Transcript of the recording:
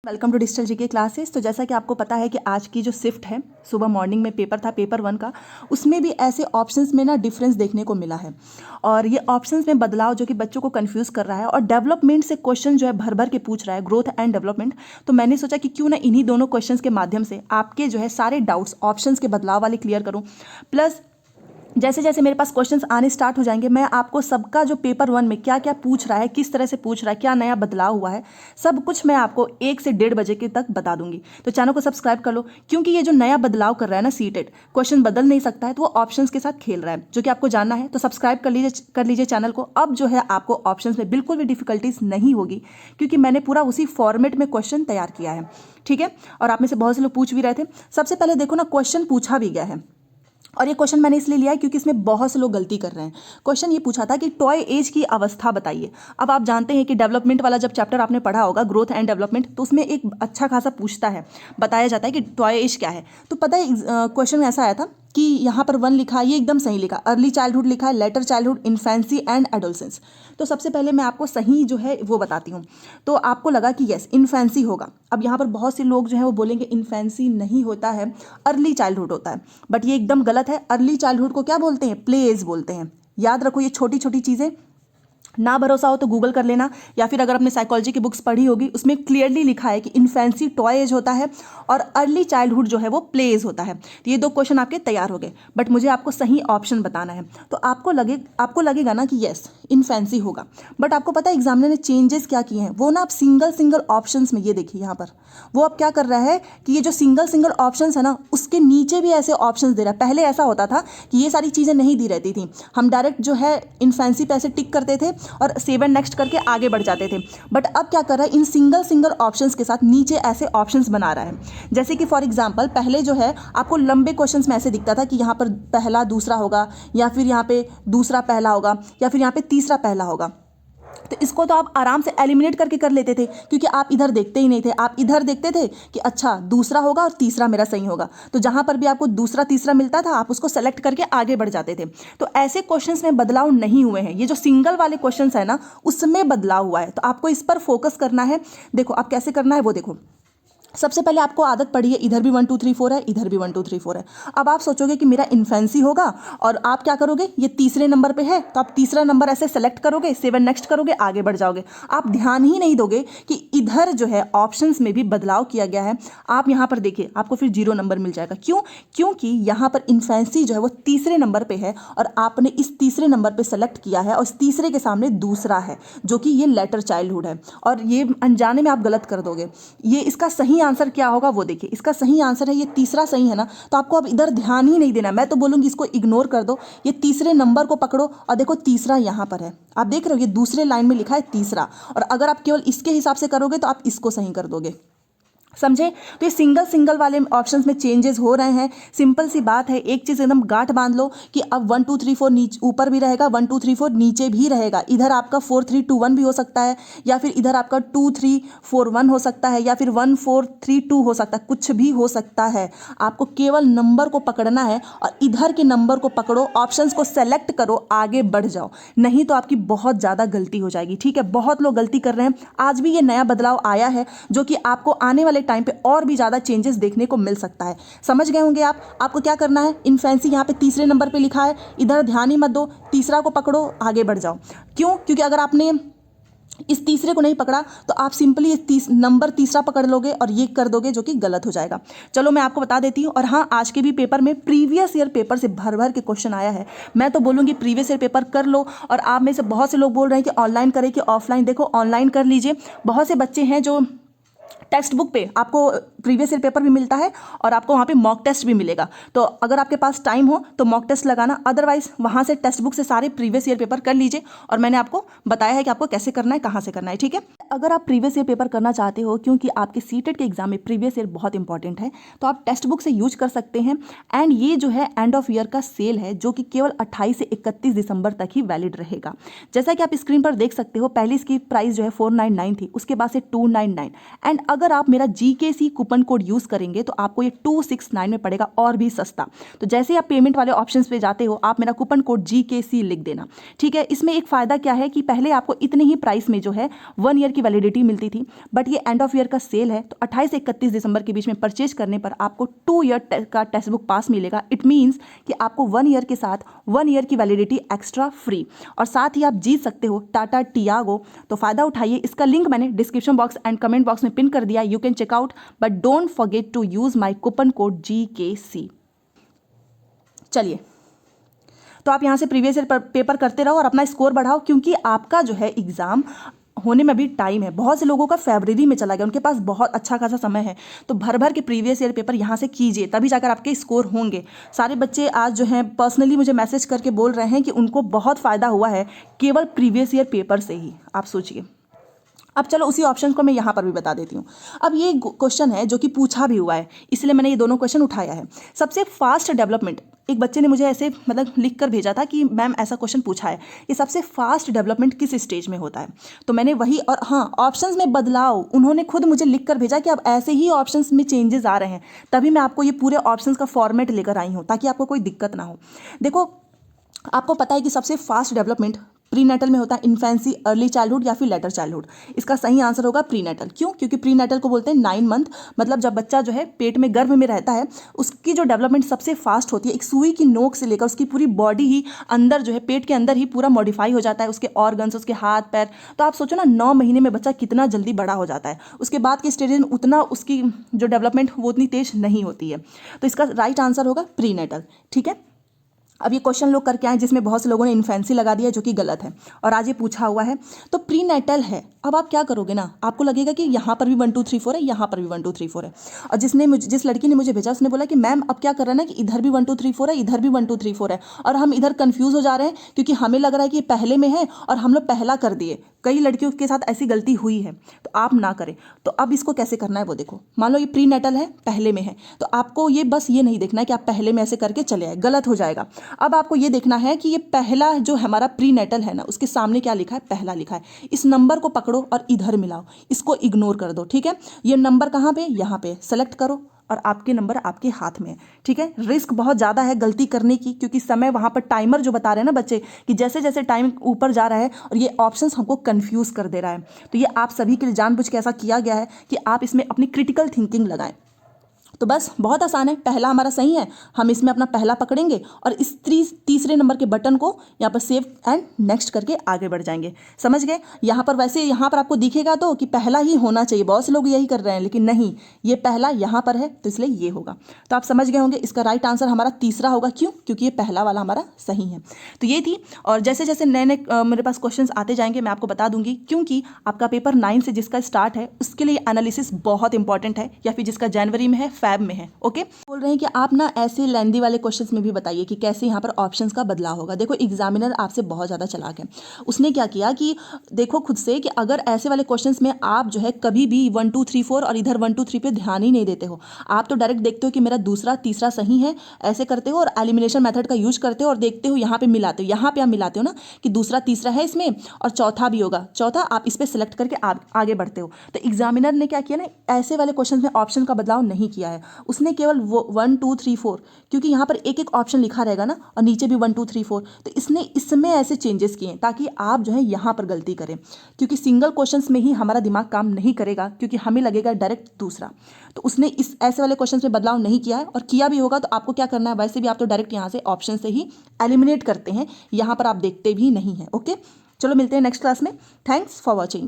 Welcome to digital GK classes. तो जैसा कि आपको पता है कि आज की जो शिफ्ट है, सुबह मॉर्निंग में पेपर था पेपर 1 का, उसमें भी ऐसे ऑप्शंस में ना डिफरेंस देखने को मिला है। और ये ऑप्शंस में बदलाव जो कि बच्चों को कंफ्यूज कर रहा है और डेवलपमेंट से क्वेश्चन जो है भर भर के पूछ रहा है, ग्रोथ एंड डेवलपमेंट। तो मैंने सोचा कि क्यों ना इन्हीं दोनों क्वेश्चंस के माध्यम से आपके जो है सारे डाउट्स ऑप्शंस के बदलाव वाले क्लियर करूँ। प्लस जैसे जैसे मेरे पास क्वेश्चंस आने स्टार्ट हो जाएंगे, मैं आपको सबका जो पेपर 1 में क्या क्या पूछ रहा है, किस तरह से पूछ रहा है, क्या नया बदलाव हुआ है, सब कुछ मैं आपको 1 से 1:30 बजे के तक बता दूंगी। तो चैनल को सब्सक्राइब कर लो, क्योंकि ये जो नया बदलाव कर रहा है ना सीटेट, क्वेश्चन बदल नहीं सकता है, तो वो ऑप्शंस के साथ खेल रहा है, जो कि आपको जानना है। तो सब्सक्राइब कर लीजिए चैनल को। अब जो है आपको ऑप्शंस में बिल्कुल भी डिफिकल्टीज नहीं होगी, क्योंकि मैंने पूरा उसी फॉर्मेट में क्वेश्चन तैयार किया है। ठीक है, और आप में से बहुत से लोग पूछ भी रहे थे। सबसे पहले देखो ना, क्वेश्चन पूछा भी गया है, और ये क्वेश्चन मैंने इसलिए लिया है क्योंकि इसमें बहुत से लोग गलती कर रहे हैं। क्वेश्चन ये पूछा था कि टॉय एज की अवस्था बताइए। अब आप जानते हैं कि डेवलपमेंट वाला जब चैप्टर आपने पढ़ा होगा, ग्रोथ एंड डेवलपमेंट, तो उसमें एक अच्छा खासा पूछता है, बताया जाता है कि टॉय एज क्या है। तो पता है क्वेश्चन ऐसा आया था कि यहाँ पर 1 लिखा है, ये एकदम सही लिखा, अर्ली चाइल्डहुड लिखा है, letter childhood, infancy and adolescence. तो सबसे पहले मैं आपको सही जो है वो बताती हूँ। तो आपको लगा कि यस इन्फेंसी होगा। अब यहाँ पर बहुत से लोग जो है वो बोलेंगे इन्फेंसी नहीं होता है, अर्ली चाइल्डहुड होता है, बट ये एकदम गलत है। अर्ली चाइल्डहुड को क्या बोलते हैं? प्ले एज बोलते हैं। याद रखो, ये छोटी छोटी चीज़ें, ना भरोसा हो तो गूगल कर लेना, या फिर अगर आपने साइकोलॉजी की बुक्स पढ़ी होगी, उसमें क्लियरली लिखा है कि इन्फेंसी टॉय एज होता है और अर्ली चाइल्डहुड जो है वो प्ले एज होता है। तो ये 2 क्वेश्चन आपके तैयार हो गए, बट मुझे आपको सही ऑप्शन बताना है। तो आपको लगेगा ना कि यस इन्फेंसी होगा, बट आपको पता है एग्जामिनर ने चेंजेस क्या किए हैं। वो ना आप सिंगल सिंगल ऑप्शन में, ये देखिए यहाँ पर वो अब क्या कर रहा है कि ये जो सिंगल सिंगल ऑप्शन है ना, उसके नीचे भी ऐसे ऑप्शन दे रहा है। पहले ऐसा होता था कि ये सारी चीज़ें नहीं दी रहती थी, हम डायरेक्ट जो है इन्फेंसी पे ऐसे टिक करते थे और सेव एंड नेक्स्ट करके आगे बढ़ जाते थे। बट अब क्या कर रहा है, इन सिंगल सिंगल ऑप्शंस के साथ नीचे ऐसे ऑप्शंस बना रहा है। जैसे कि फॉर एग्जांपल पहले जो है आपको लंबे क्वेश्चंस में ऐसे दिखता था कि यहाँ पर पहला दूसरा होगा, या फिर यहाँ पे दूसरा पहला होगा, या फिर यहाँ पे तीसरा पहला होगा। तो इसको तो आप आराम से एलिमिनेट करके कर लेते थे, क्योंकि आप इधर देखते ही नहीं थे। आप इधर देखते थे कि अच्छा दूसरा होगा और तीसरा मेरा सही होगा, तो जहां पर भी आपको दूसरा तीसरा मिलता था आप उसको सेलेक्ट करके आगे बढ़ जाते थे। तो ऐसे क्वेश्चंस में बदलाव नहीं हुए हैं। ये जो सिंगल वाले क्वेश्चंस है ना, उसमें बदलाव हुआ है। तो आपको इस पर फोकस करना है। देखो आप कैसे करना है वो देखो। सबसे पहले आपको आदत पड़ी है, इधर भी 1 2 3 4 है, इधर भी 1 2 3 4 है। अब आप सोचोगे कि मेरा इन्फेंसी होगा, और आप क्या करोगे, ये तीसरे नंबर पे है तो आप तीसरा नंबर ऐसे सेलेक्ट करोगे, 7 नेक्स्ट करोगे, आगे बढ़ जाओगे। आप ध्यान ही नहीं दोगे कि इधर जो है ऑप्शंस में भी बदलाव किया गया है। आप यहाँ पर देखिए, आपको फिर 0 नंबर मिल जाएगा। क्यों? क्योंकि यहाँ पर इन्फेंसी जो है वो तीसरे नंबर पे है, और आपने इस तीसरे नंबर पे सेलेक्ट किया है, और इस तीसरे के सामने दूसरा है जो कि ये लेटर चाइल्डहुड है, और ये अनजाने में आप गलत कर दोगे। ये इसका सही आंसर क्या होगा वो देखिए। इसका सही आंसर है ये तीसरा सही है ना, तो आपको अब इधर ध्यान ही नहीं देना। मैं तो बोलूंगी इसको इग्नोर कर दो, ये तीसरे नंबर को पकड़ो, और देखो तीसरा यहाँ पर है, आप देख रहे हो ये दूसरे लाइन में लिखा है तीसरा, और अगर आप केवल इसके हिसाब से करोगे तो आप इसको सही कर दोगे। समझे? तो ये सिंगल सिंगल वाले ऑप्शंस में चेंजेस हो रहे हैं। सिंपल सी बात है, एक चीज़ एकदम गांठ बांध लो कि अब 1 2 3 4 नीचे ऊपर भी रहेगा, 1 2 3 4 नीचे भी रहेगा। इधर आपका 4 3 2 1 भी हो सकता है, या फिर इधर आपका 2 3 4 1 हो सकता है, या फिर 1 4 3 2 हो सकता है, कुछ भी हो सकता है। आपको केवल नंबर को पकड़ना है, और इधर के नंबर को पकड़ो, ऑप्शंस को सेलेक्ट करो, आगे बढ़ जाओ, नहीं तो आपकी बहुत ज़्यादा गलती हो जाएगी। ठीक है, बहुत लोग गलती कर रहे हैं। आज भी ये नया बदलाव आया है, जो कि आपको आने वाले टाइम पे और भी ज्यादा चेंजेस देखने को मिल सकता है। समझ गए होंगे आप। आपको क्या करना है, इन्फेंसी यहाँ पे तीसरे नंबर पे लिखा है, इधर ध्यान ही मत दो, तीसरा को पकड़ो, आगे बढ़ जाओ। क्यों? क्योंकि अगर आपने इस तीसरे को नहीं पकड़ा तो आप सिंपली नंबर तीसरा पकड़ लोगे और ये कर दोगे, जो कि गलत हो जाएगा। चलो मैं आपको बता देती हूँ। और हाँ, आज के भी पेपर में प्रीवियस ईयर पेपर से भर भर के क्वेश्चन आया है। मैं तो बोलूँगी प्रीवियस ईयर पेपर कर लो। और आप में से बहुत से लोग बोल रहे हैं कि ऑनलाइन करें कि ऑफलाइन। देखो ऑनलाइन कर लीजिए। बहुत से बच्चे हैं जो टेक्स्ट बुक पे आपको प्रीवियस ईयर पेपर भी मिलता है, और आपको वहाँ पे मॉक टेस्ट भी मिलेगा। तो अगर आपके पास टाइम हो तो मॉक टेस्ट लगाना, अदरवाइज वहाँ से टेक्स्ट बुक से सारे प्रीवियस ईयर पेपर कर लीजिए। और मैंने आपको बताया है कि आपको कैसे करना है, कहाँ से करना है। ठीक है, अगर आप प्रीवियस ईयर पेपर करना चाहते हो, क्योंकि आपके सीटेट के एग्जाम में प्रीवियस ईयर बहुत इंपॉर्टेंट है, तो आप टेक्स्ट बुक से यूज कर सकते हैं। एंड ये जो है एंड ऑफ ईयर का सेल है, जो कि केवल 28 से 31 दिसंबर तक ही वैलिड रहेगा। जैसा कि आप स्क्रीन पर देख सकते हो, पहले इसकी प्राइस जो है 499 थी, उसके बाद से 299, एंड एंड अगर आप मेरा GKC कूपन कोड यूज़ करेंगे तो आपको ये 269 में पड़ेगा और भी सस्ता। तो जैसे ही आप पेमेंट वाले ऑप्शंस पे जाते हो, आप मेरा कूपन कोड GKC लिख देना, ठीक है। इसमें एक फ़ायदा क्या है कि पहले आपको इतने ही प्राइस में जो है 1 ईयर की वैलिडिटी मिलती थी, बट ये एंड ऑफ ईयर का सेल है, तो 28 से 31 दिसंबर के बीच में परचेज करने पर आपको 2 ईयर का टेक्स्ट बुक पास मिलेगा। इट मीन्स कि आपको 1 ईयर के साथ 1 ईयर की वैलिडिटी एक्स्ट्रा फ्री, और साथ ही आप जीत सकते हो टाटा टियागो। तो फ़ायदा उठाइए। इसका लिंक मैंने description box and comment box में पिन कर दिया, you can check out, but don't forget to use my coupon code GKC। चलिए, तो आप यहाँ से प्रीवियस ईयर पेपर करते रहो और अपना स्कोर बढ़ाओ, क्योंकि आपका जो है एग्ज़ाम होने में भी टाइम है। बहुत से लोगों का फरवरी में चला गया, उनके पास बहुत अच्छा खासा समय है, तो भर भर के प्रीवियस ईयर पेपर यहाँ से कीजिए, तभी जाकर आपके स्कोर होंगे। सारे बच्चे आज जो हैं पर्सनली मुझे मैसेज करके बोल रहे हैं कि उनको बहुत फ़ायदा हुआ है केवल प्रीवियस ईयर पेपर से ही। आप सोचिए। अब चलो उसी ऑप्शन को मैं यहाँ पर भी बता देती हूँ। अब ये क्वेश्चन है जो कि पूछा भी हुआ है, इसलिए मैंने ये दोनों क्वेश्चन उठाया है। सबसे फास्ट डेवलपमेंट, एक बच्चे ने मुझे ऐसे मतलब लिख कर भेजा था कि मैम ऐसा क्वेश्चन पूछा है, ये सबसे फास्ट डेवलपमेंट किस स्टेज में होता है। तो मैंने वही, और हाँ, ऑप्शंस में बदलाव उन्होंने खुद मुझे लिख कर भेजा कि अब ऐसे ही ऑप्शंस में चेंजेस आ रहे हैं, तभी मैं आपको ये पूरे ऑप्शंस का फॉर्मेट लेकर आई हूँ ताकि आपको कोई दिक्कत ना हो। देखो, आपको पता है कि सबसे फास्ट डेवलपमेंट प्रीनेटल में होता है, इन्फेंसी, अर्ली चाइल्डहुड या फिर लेटर चाइल्डहुड। इसका सही आंसर होगा प्रीनेटल। क्यों? क्योंकि प्रीनेटल को बोलते हैं 9 मंथ, मतलब जब बच्चा जो है पेट में गर्भ में रहता है, उसकी जो डेवलपमेंट सबसे फास्ट होती है। एक सुई की नोक से लेकर उसकी पूरी बॉडी ही अंदर जो है पेट के अंदर ही पूरा मॉडिफाई हो जाता है, उसके ऑर्गन्स, उसके हाथ पैर। तो आप सोचो ना, 9 महीने में बच्चा कितना जल्दी बड़ा हो जाता है। उसके बाद के स्टेज में उतना उसकी जो डेवलपमेंट वो उतनी तेज नहीं होती है। तो इसका राइट आंसर होगा प्रीनेटल, ठीक है। अब ये क्वेश्चन लोग करके आए जिसमें बहुत से लोगों ने इन्फेंसी लगा दिया, जो कि गलत है, और आज ये पूछा हुआ है। तो प्रीनेटल है। अब आप क्या करोगे ना, आपको लगेगा कि यहाँ पर भी 1 2 3 4 है, यहाँ पर भी 1 2 3 4 है, और जिस लड़की ने मुझे भेजा उसने बोला कि मैम अब क्या कर रहा है ना कि इधर भी 1 2 3 4 है, इधर भी 1 2 3 4 है, और हम इधर कंफ्यूज हो जा रहे हैं क्योंकि हमें लग रहा है कि पहले में है और हम लोग पहला कर दिए। कई लड़कियों के साथ ऐसी गलती हुई है, तो आप ना करें। तो अब इसको कैसे करना है वो देखो। मान लो ये प्रीनेटल है, पहले में है, तो आपको ये बस ये नहीं देखना है कि आप पहले में ऐसे करके चले आए, गलत हो जाएगा। अब आपको ये देखना है कि ये पहला जो हमारा प्रीनेटल है ना, उसके सामने क्या लिखा है, पहला लिखा है। इस नंबर को पकड़ो और इधर मिलाओ, इसको इग्नोर कर दो, ठीक है। ये नंबर कहाँ पे, यहाँ पे सेलेक्ट करो और आपके नंबर आपके हाथ में है, ठीक है। रिस्क बहुत ज़्यादा है गलती करने की, क्योंकि समय वहाँ पर टाइमर जो बता रहे हैं ना बच्चे कि जैसे जैसे टाइम ऊपर जा रहा है और ये ऑप्शंस हमको कंफ्यूज कर दे रहा है। तो ये आप सभी के लिए जानबूझ के ऐसा किया गया है कि आप इसमें अपनी क्रिटिकल थिंकिंग लगाएं। तो बस बहुत आसान है, पहला हमारा सही है, हम इसमें अपना पहला पकड़ेंगे और इस तीसरे नंबर के बटन को यहाँ पर सेव एंड नेक्स्ट करके आगे बढ़ जाएंगे। समझ गए? यहाँ पर वैसे यहाँ पर आपको दिखेगा तो कि पहला ही होना चाहिए, बहुत से लोग यही कर रहे हैं, लेकिन नहीं, ये पहला यहाँ पर है तो इसलिए ये होगा। तो आप समझ गए होंगे, इसका राइट आंसर हमारा तीसरा होगा। क्यों? क्योंकि ये पहला वाला हमारा सही है। तो ये थी, और जैसे जैसे नए नए मेरे पास क्वेश्चन आते जाएंगे मैं आपको बता दूंगी, क्योंकि आपका पेपर 9 से जिसका स्टार्ट है उसके लिए एनालिसिस बहुत इंपॉर्टेंट है, या फिर जिसका जनवरी में है, फैब में है। ओके, बोल रहे हैं कि आप ना ऐसे लेंदी वाले क्वेश्चंस में भी बताइए कि कैसे यहाँ पर ऑप्शंस का बदलाव होगा। देखो, एग्जामिनर आपसे बहुत ज़्यादा चालाक है, उसने क्या किया कि देखो खुद से कि अगर ऐसे वाले क्वेश्चंस में आप जो है कभी भी 1 2 3 4 और इधर 1 2 3 पे ध्यान ही नहीं देते हो, आप तो डायरेक्ट देखते हो कि मेरा दूसरा तीसरा सही है, ऐसे करते हो और एलिमिनेशन मेथड का यूज करते हो और देखते हो यहाँ पे मिलाते हो, यहाँ पे आप मिलाते हो ना कि दूसरा तीसरा है इसमें और चौथा भी होगा, चौथा आप इस पर सेलेक्ट करके आगे बढ़ते हो। तो एग्जामिनर ने क्या किया ना, ऐसे वाले क्वेश्चन में ऑप्शन का बदलाव नहीं किया है, उसने केवल 1 2 3 4, क्योंकि यहाँ पर एक एक ऑप्शन लिखा रहेगा ना और नीचे भी 1 2 3 4, तो इसने इसमें ऐसे चेंजेस किए ताकि आप जो है यहाँ पर गलती करें, क्योंकि सिंगल क्वेश्चंस में ही हमारा दिमाग काम नहीं करेगा, क्योंकि हमें लगेगा डायरेक्ट दूसरा। तो उसने इस ऐसे वाले क्वेश्चन में बदलाव नहीं किया है, और किया भी होगा तो आपको क्या करना है, वैसे भी आप तो डायरेक्ट यहाँ से ऑप्शन से ही एलिमिनेट करते हैं, यहाँ पर आप देखते भी नहीं हैं। ओके, चलो मिलते हैं नेक्स्ट क्लास में। Thanks for watching.